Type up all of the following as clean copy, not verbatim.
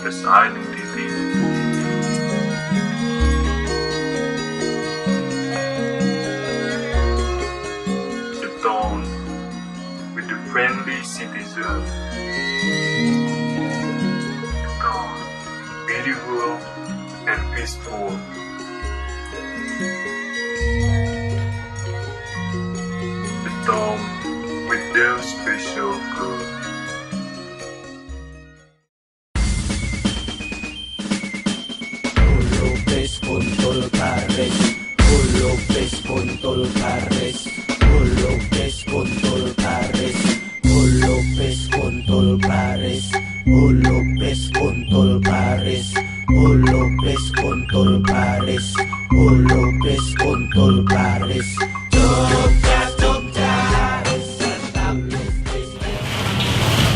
identity. The town with the friendly citizen. The town beautiful and peaceful. The town with their special good. Lopez Kontol Pares, Lopez Kontol Pares, Lopez Kontol Pares, Lopez Kontol Pares, Lopez Kontol Pares, Lopez Kontol Pares, Lopez Kontol Pares.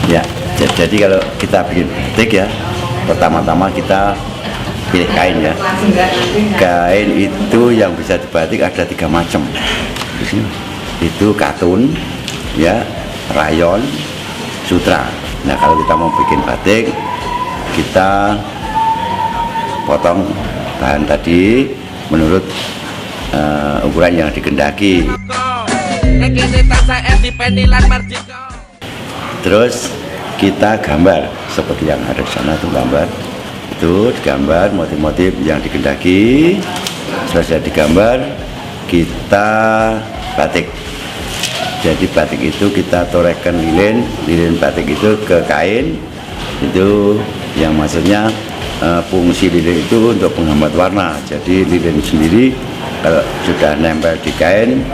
Ya, jadi kalau kita bikin batik ya, pertama-tama kita pilih kain ya. Kain itu yang bisa dibatik ada 3 macam. Itu katun, ya, rayon, sutra. Nah kalau kita mau bikin batik, kita potong bahan tadi menurut ukuran yang dikehendaki. Terus kita gambar seperti yang ada di sana, itu gambar. Itu digambar motif-motif yang dikehendaki. Selesai digambar, kita batik. Jadi batik itu kita torehkan lilin batik itu ke kain. Itu yang maksudnya fungsi lilin itu untuk penghambat warna. Jadi lilin sendiri kalau sudah nempel di kain,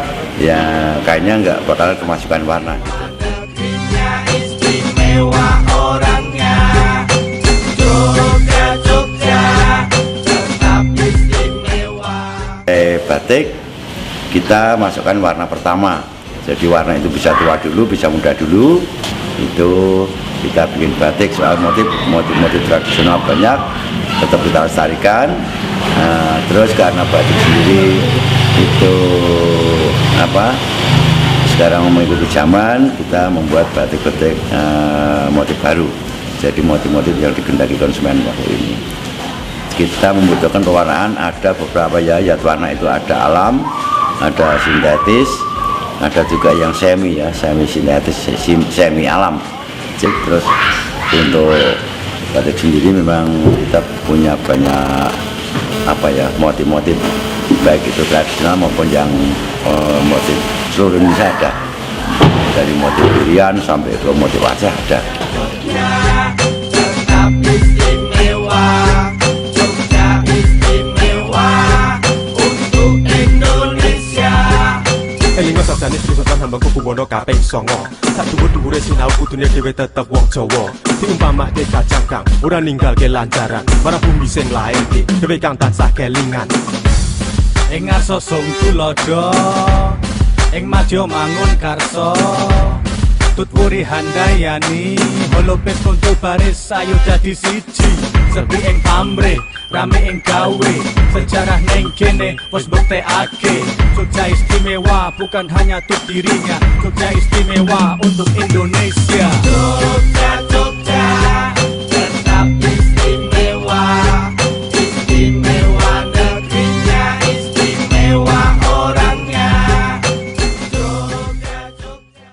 ya kainnya nggak bakal kemasukan warna. Batik kita masukkan warna pertama, jadi warna itu bisa tua dulu, bisa muda dulu. Itu kita bikin batik soal motif tradisional banyak, tetap kita lestarikan. Terus karena batik sendiri itu sekarang mengikuti zaman, kita membuat batik-batik motif baru, jadi motif-motif yang dikehendaki konsumen waktu ini. Kita membutuhkan pewarnaan, ada beberapa ya warna itu ada alam, ada sintetis, ada juga yang semi sintetis, semi alam. Jadi, terus untuk batik sendiri memang kita punya banyak motif-motif, baik itu tradisional maupun yang motif seluruh Indonesia ada, dari motif durian sampai ke motif wajah ada. Elingo sajane Sultan Hamengku Buwono kaping 9. Sak dhuwur-dhuwure sinau kudune dhewe tetep wong Jawa. Diumpamake kacang kang ora ninggalke lancaran, marang bumi sing lairke dhewe kang tansah kelingan. Ing ngarsa sung tulodo, ing madya mangun karso. Tutwuri handayani, Lopez Kontol Pares ayo dadi siji. Sepi ing pamrih, rame ing gawe, sejarah neng kene wis mbuktekake. Jogja istimewa bukan hanya untuk dirinya, Jogja istimewa untuk Indonesia. Jogja, Jogja, tetap istimewa, istimewa negerinya, istimewa orangnya. Jogja, Jogja.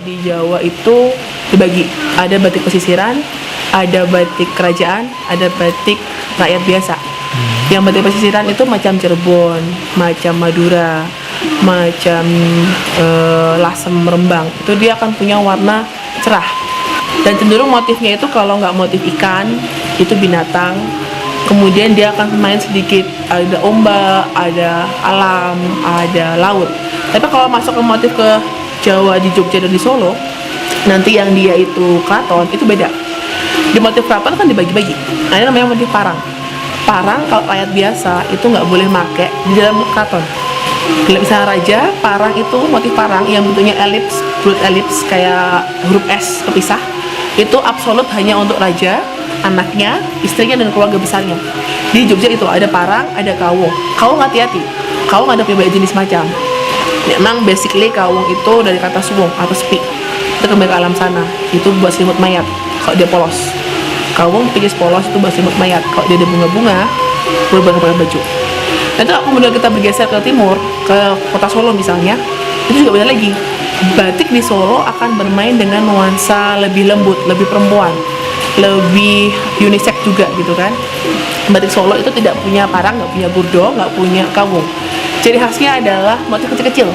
Di Jawa itu dibagi, ada batik pesisiran, ada batik kerajaan, ada batik rakyat biasa. Yang batik pesisiran itu macam Cirebon, macam Madura, macam Lasem, Rembang. Itu dia akan punya warna cerah. Dan cenderung motifnya itu kalau nggak motif ikan, itu binatang. Kemudian dia akan main sedikit, ada ombak, ada alam, ada laut. Tapi kalau masuk ke motif ke Jawa di Jogja dan di Solo, nanti yang dia itu keraton itu beda. Di motif keraton kan dibagi-bagi. Nah, ini namanya motif parang. Parang kalau rakyat biasa itu nggak boleh make di dalam keraton. Bila misalnya raja, parang itu motif parang yang bentuknya elips, bulat elips kayak huruf S kepisah. Itu absolut hanya untuk raja, anaknya, istrinya, dan keluarga besarnya. Di Jogja itu ada parang, ada kawung. Kawung hati-hati, kawung ada banyak jenis macam. Memang basically kawung itu dari kata suwung atau sepi. Itu kembali ke alam sana. Itu buat selimut mayat kalau dia polos. Kawung pikis polos itu buat selimut mayat. Kalau dia ada bunga-bunga, berubah pakai baju. Nanti kalau kemudian kita bergeser ke timur, ke kota Solo misalnya, itu juga beda lagi. Batik di Solo akan bermain dengan nuansa lebih lembut, lebih perempuan, lebih unisex juga gitu kan. Batik Solo itu tidak punya parang, nggak punya burdo, nggak punya kawung. Ciri khasnya adalah motif kecil-kecil.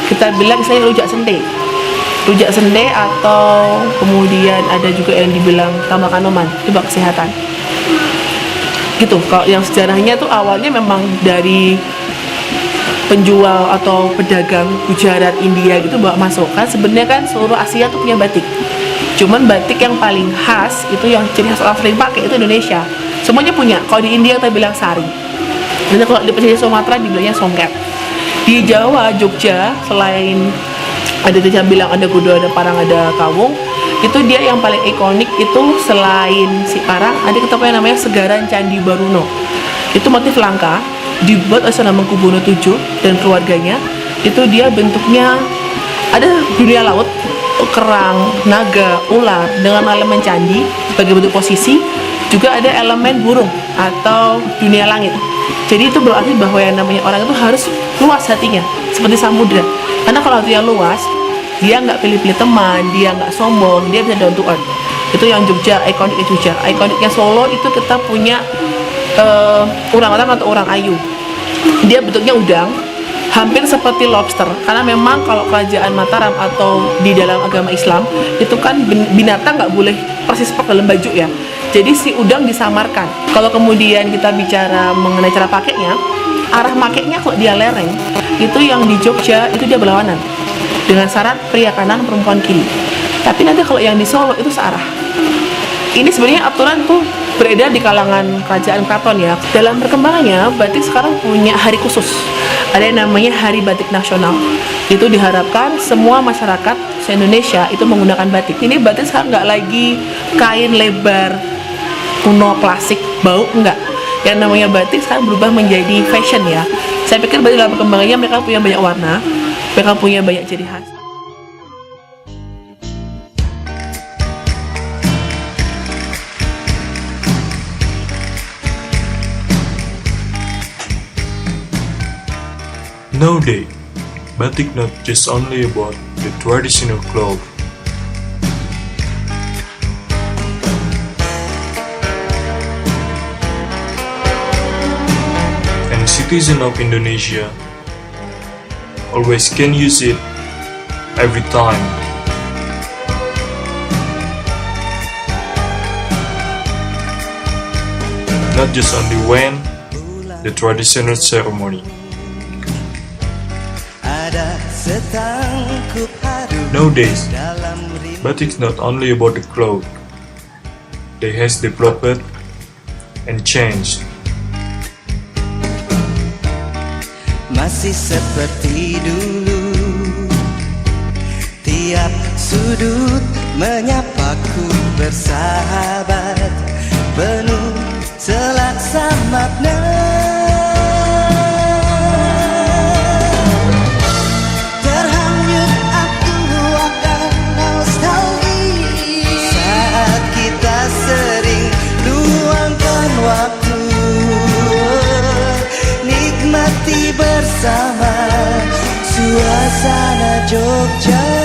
Kita bilang misalnya rujak sende atau kemudian ada juga yang dibilang tambah kanoman, itu buat kesehatan. Gitu. Kalau yang sejarahnya tuh awalnya memang dari penjual atau pedagang Gujarat, India gitu bawa masuk. Kan sebenarnya kan seluruh Asia tuh punya batik. Cuman batik yang paling khas itu yang ciri khas orang sering pakai itu Indonesia. Semuanya punya. Kalau di India kita bilang sari. Dan kalau di pesisir Sumatera dibilangnya songket. Di Jawa, Jogja, selain ada yang bilang ada kudo, ada parang, ada kawung, itu dia yang paling ikonik itu selain si parang, ada kita punya namanya Segaran Candi Baruno. Itu motif langka, dibuat oleh Sunan Mangkubuwono VII dan keluarganya. Itu dia bentuknya ada dunia laut, kerang, naga, ular dengan elemen candi sebagai bentuk posisi. Juga ada elemen burung atau dunia langit. Jadi itu berarti bahwa yang namanya orang itu harus luas hatinya, seperti samudra. Karena kalau hatinya luas, dia nggak pilih-pilih teman, dia nggak sombong, dia bisa down to earth. Itu yang Jogja, ikoniknya Jogja. Ikoniknya Solo itu kita punya orang Mataram atau orang Ayu. Dia bentuknya udang, hampir seperti lobster. Karena memang kalau kerajaan Mataram atau di dalam agama Islam itu kan binatang nggak boleh persis pakai dalam baju ya. Jadi si udang disamarkan. Kalau kemudian kita bicara mengenai cara pakainya, arah makainya kok dia lereng, itu yang di Jogja itu dia berlawanan dengan syarat pria kanan perempuan kiri. Tapi nanti kalau yang di Solo itu searah. Ini sebenarnya aturan tuh beredar di kalangan kerajaan keraton ya. Dalam perkembangannya batik sekarang punya hari khusus. Ada yang namanya Hari Batik Nasional. Itu diharapkan semua masyarakat se-Indonesia itu menggunakan batik. Ini batik sekarang nggak lagi kain lebar kuno klasik bau, enggak. Yang namanya batik sekarang berubah menjadi fashion ya. Saya pikir batik dalam perkembangannya mereka punya banyak warna, mereka punya banyak ciri khas. Nowadays, batik not just only about the traditional clothes. And citizen of Indonesia always can use it every time. Not just only when the traditional ceremony. Nowadays, batik is not only about the clothes. They has developed and changed. Masih seperti dulu, tiap sudut menyapaku bersahabat, penuh selaksa makna. Terhanyut aku akan nostalgia saat kita sering luangkan waktu, nikmati bersama suasana Jogja.